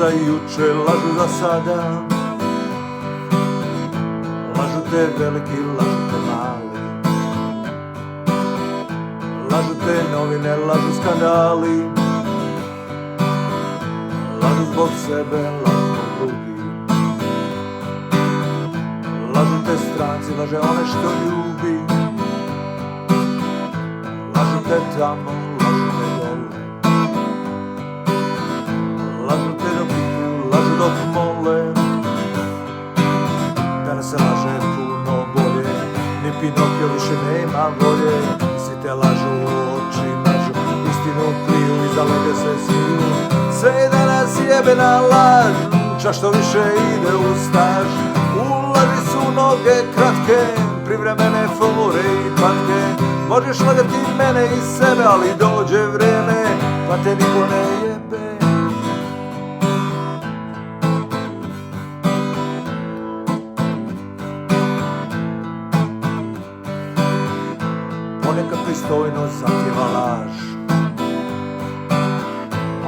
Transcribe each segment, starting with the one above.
za juče, lažu za sada. Lažu te veliki, lažu te mali. Lažu te novine, lažu skandali. Lažu zbog sebe, lažu zbog drugih. Lažu te stranci, laže one što ljubi. Lažu te tamo, lažu te dole. Lažu te dok piju, lažu dok mole. Danas se laže puno bolje, ni Pinokio više nema volje. Svi te lažu u oči, mažu, istinu kriju, iza lede se smiju. Sve je danas jebena laž, čak što više ide u staž. U laži su noge kratke, privremene fore i patke. Možeš lagati mene i sebe, ali dođe vreme, pa te niko ne jebe. Ponekad pristojnost zahtjeva laž,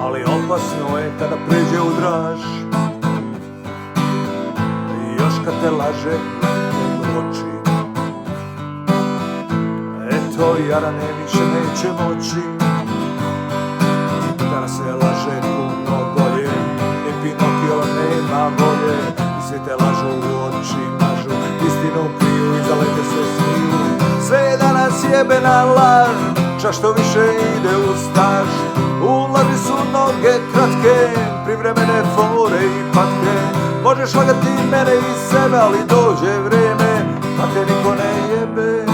ali opasno je kada pređe u draž. Još kad te laže u oči, eto jarane više neće moći. Danas se laže puno bolje, ni Pinokio nema volje. I svi te lažu u oči, mažu, istinu kriju, iza lede se smiju. Sve je danas jebena laž, čak što više ide u staž. U laži su noge kratke, privremene fore i patke. Možeš lagati mene i sebe, ali dođe vreme, pa te niko ne jebe.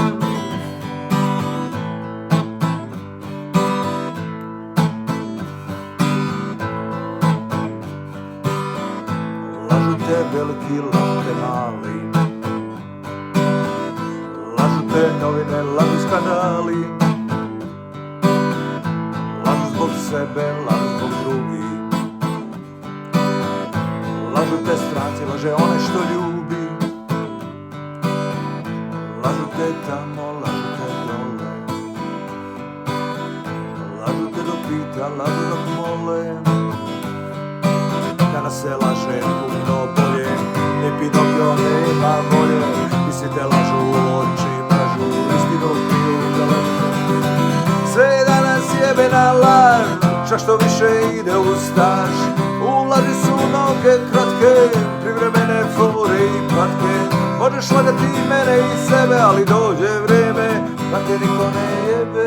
Lažu te veliki, lažu te mali. Lažu te novine, lažu skandali. Lažu zbog sebe, lažu zbog drugih. Lažu te stranci, laže one što ljubi. Lažu te tamo, lažu te dole. Lažu te dok pita, lažu dok mole. Danas se laže puno bolje, ni Pinokio nema volje. I svi te lažu u oči, mažu, istinu kriju, iza lede se smiju. Sve je danas jebena laž, čak što više ide u staž. U laži su noge kratke, privremene fore i patke. Možeš lagati mene i sebe, ali dođe vreme, pa te niko ne jebe.